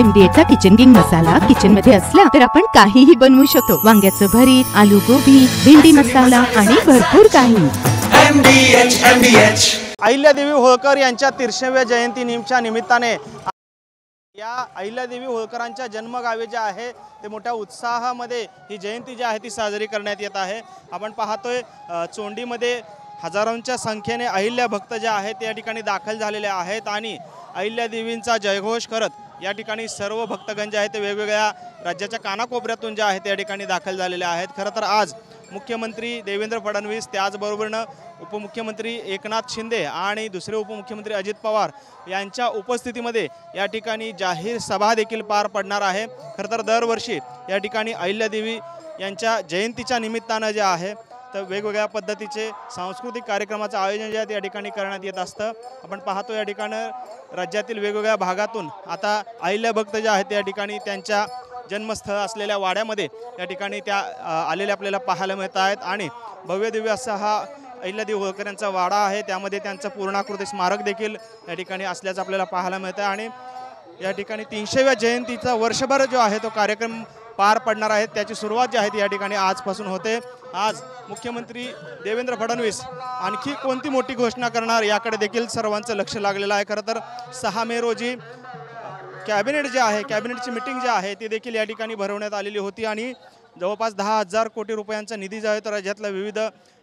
MDHचा kitchen king मसाला kitchen मध्ये असला तर आपण काहीही बनवू शकतो। वांग्याचं भरीत, आलू गोबी, भेंडी मसाला आणि भरपूर काही। MDH अहिल्यादेवी होळकर यांच्या 300व्या जयंतीच्या निमित्ताने या अहिल्यादेवी होळकरांच्या जन्मगावी जे आहे ते मोठ्या उत्साहामध्ये ही जयंती जी आहे ती साजरी करण्यात येत आहे। आपण पाहतोय चोंडीमध्ये हजारोंच्या संख्येने अहिल्या भक्त जे आहेत ते या ठिकाणी दाखल झालेले आहेत आणि अहिल्यादेवींचा जयघोष करत या ठिकाणी सर्व भक्तगण जे आहेत ते वेगवेगळ्या राज्याच्या कानाकोपऱ्यातून जे आहेत त्या ठिकाणी दाखल झालेले आहेत। खरं तर आज मुख्यमंत्री देवेंद्र फडणवीस त्याचबरोबरनं उपमुख्यमंत्री एकनाथ शिंदे आणि दुसरे उपमुख्यमंत्री अजित पवार यांच्या उपस्थितीमध्ये या ठिकाणी जाहीर सभा देखील पार पडणार आहे। खरं तर दरवर्षी या ठिकाणी अहिल्यादेवी यांच्या जयंतीच्या निमित्तानं जे आहे तर वेगवेगळ्या पद्धतीचे सांस्कृतिक कार्यक्रमाचं आयोजन जे आहे या ठिकाणी करण्यात येत असतं। आपण पाहतो या ठिकाणी राज्यातील वेगवेगळ्या भागातून आता अहिल्या भक्त जे आहेत त्या ठिकाणी त्यांच्या जन्मस्थळ असलेल्या वाड्यामध्ये या ठिकाणी त्या आलेल्या आपल्याला पाहायला मिळत आहेत आणि भव्य दिव्य असा हा अहिल्यादेवी होळकर यांचा वाडा आहे, त्यामध्ये त्यांचं पूर्णाकृती स्मारक देखील या ठिकाणी असल्याचं आपल्याला पाहायला मिळतं आणि या ठिकाणी 300व्या जयंतीचा वर्षभर जो आहे तो कार्यक्रम पार पडणार आहे। त्याची सुरुवात जी आहे ती या ठिकाणी आजपासून होते। आज मुख्यमंत्री देवेंद्र फडणवीस आणखी कोणती मोठी घोषणा करणार याकडे देखील सर्वांचं लक्ष लागलेलं आहे। खरं तर 6 मे रोजी कॅबिनेट जे आहे कॅबिनेटची मीटिंग जी आहे ती देखील या ठिकाणी भरवण्यात आलेली होती आणि जवळपास 10,000 कोटी रुपयांचा निधी जो आहे तो राज्यातल्या विविध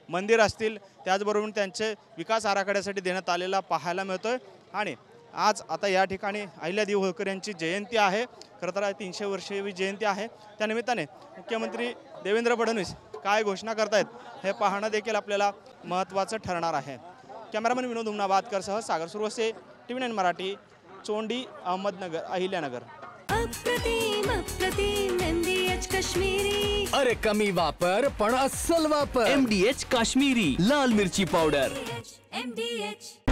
मंदिर असतील त्याचबरोबर त्यांचे विकास आराखड्यासाठी देण्यात आलेला पाहायला मिळतोय आणि आज आता या ठिकाणी अहिल्यादेवी होळकर यांची जयंती आहे। खरं तर 300 वर्षीय जयंती आहे, त्यानिमित्ताने मुख्यमंत्री देवेंद्र फडणवीस काय घोषणा करतायत हे पाहणं देखील आपल्याला महत्त्वाचं ठरणार आहे। कॅमेरामन विनोद उमनाबादकरसह सागर सुरवसे, TV9 मराठी, चोंडी, अहमदनगर, अहिल्यानगर। MDH काश्मीरी। अरे कमी वापर पण अस्सल वापर। MDH काश्मीरी लाल मिरची पावडर। MDH